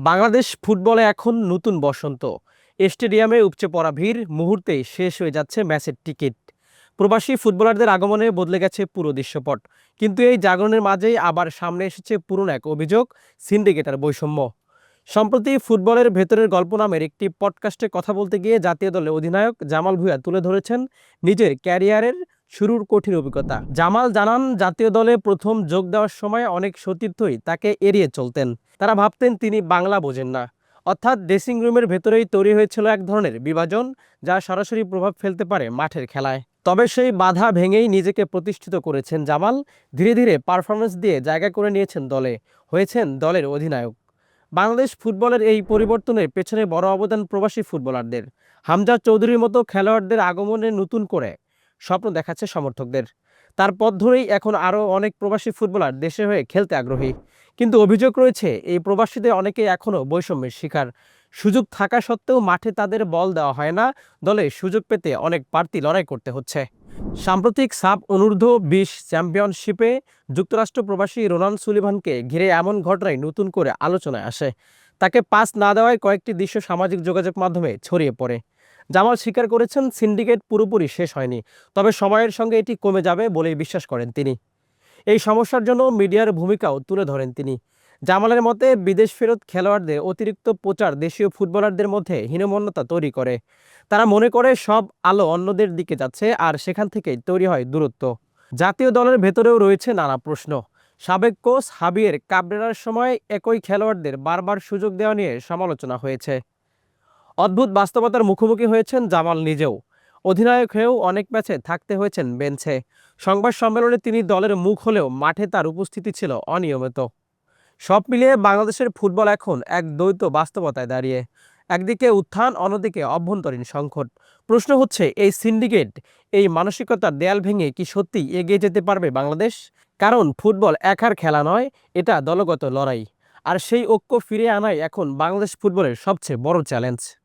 বাংলাদেশ ফুটবলে এখন নতুন বসন্ত। স্টেডিয়ামে উপচে পড়া ভিড়, মুহূর্তেই শেষ হয়ে যাচ্ছে ম্যাচের টিকিট। প্রবাসী ফুটবলারদের আগমনে বদলে গেছে পুরো দৃশ্যপট। কিন্তু এই জাগরণের মাঝেই আবার সামনে এসেছে পুরনো এক অভিযোগ, সিন্ডিকেটের বৈষম্য। সম্প্রতি ফুটবলের ভেতরের গল্প নামের একটি পডকাস্টে কথা বলতে গিয়ে জাতীয় দলের অধিনায়ক জামাল ভুঁইয়া তুলে ধরেছেন নিজের ক্যারিয়ারের শুরুর কঠিন অভিজ্ঞতা। জামাল জানান, জাতীয় দলে প্রথম যোগ দেওয়ার সময় অনেক সতীর্থই তাকে এড়িয়ে চলতেন। তারা ভাবতেন তিনি বাংলা বোঝেন না। অর্থাৎ ড্রেসিং রুমের ভেতরেই তৈরি হয়েছিল এক ধরনের বিভাজন, যা সরাসরি প্রভাব ফেলতে পারে মাঠের খেলায়। তবে সেই বাধা ভেঙেই নিজেকে প্রতিষ্ঠিত করেছেন জামাল। ধীরে ধীরে পারফরমেন্স দিয়ে জায়গা করে নিয়েছেন দলে, হয়েছেন দলের অধিনায়ক। বাংলাদেশ ফুটবলের এই পরিবর্তনের পেছনে বড় অবদান প্রবাসী ফুটবলারদের। হামজা চৌধুরীর মতো খেলোয়াড়দের আগমনে নতুন করে স্বপ্ন দেখাচ্ছে সমর্থকদের। তার পথ ধরেই এখন আরও অনেক প্রবাসী ফুটবলার দেশে হয়ে খেলতে আগ্রহী। কিন্তু অভিযোগ রয়েছে, এই প্রবাসীদের অনেকেই এখনও বৈষম্যের শিকার। সুযোগ থাকা সত্ত্বেও মাঠে তাদের বল দেওয়া হয় না। দলে সুযোগ পেতে অনেক প্রার্থী লড়াই করতে হচ্ছে। সাম্প্রতিক সাব অনূর্ধ্ব-20 চ্যাম্পিয়নশিপে যুক্তরাষ্ট্র প্রবাসী রোনান সুলিভানকে ঘিরে এমন ঘটনায় নতুন করে আলোচনায় আসে। তাকে পাস না দেওয়ায় কয়েকটি দৃশ্য সামাজিক যোগাযোগ মাধ্যমে ছড়িয়ে পড়ে। জামাল স্বীকার করেছেন, সিন্ডিকেট পুরোপুরি শেষ হয়নি, তবে সময়ের সঙ্গে এটি কমে যাবে বলেই বিশ্বাস করেন তিনি। এই সমস্যার জন্য মিডিয়ার ভূমিকাও তুলে ধরেন তিনি। জামালের মতে, বিদেশ ফেরত খেলোয়াড়দের অতিরিক্ত প্রচার দেশীয় ফুটবলারদের মধ্যে হীনমন্যতা তৈরি করে। তারা মনে করে সব আলো অন্যদের দিকে যাচ্ছে, আর সেখান থেকেই তৈরি হয় দূরত্ব। জাতীয় দলের ভেতরেও রয়েছে নানা প্রশ্ন। সাবেক কোচ হাবিয়ের কাবরেরার সময় একই খেলোয়াড়দের বারবার সুযোগ দেওয়া নিয়ে সমালোচনা হয়েছে। অদ্ভুত বাস্তবতার মুখোমুখি হয়েছেন জামাল নিজেও। অধিনায়ক হয়েও অনেক ম্যাচে থাকতে হয়েছেন বেঞ্চে। সংবাদ সম্মেলনে তিনি দলের মুখ হলেও মাঠে তার উপস্থিতি ছিল অনিয়মিত। সব মিলিয়ে বাংলাদেশের ফুটবল এখন এক দ্বৈত বাস্তবতায় দাঁড়িয়ে। একদিকে উত্থান, অন্যদিকে অভ্যন্তরীণ সংকট। প্রশ্ন হচ্ছে, এই সিন্ডিকেট, এই মানসিকতার দেয়াল ভেঙে কি সত্যিই এগিয়ে যেতে পারবে বাংলাদেশ? কারণ ফুটবল একার খেলা নয়, এটা দলগত লড়াই। আর সেই ঐক্য ফিরিয়ে আনাই এখন বাংলাদেশ ফুটবলের সবচেয়ে বড় চ্যালেঞ্জ।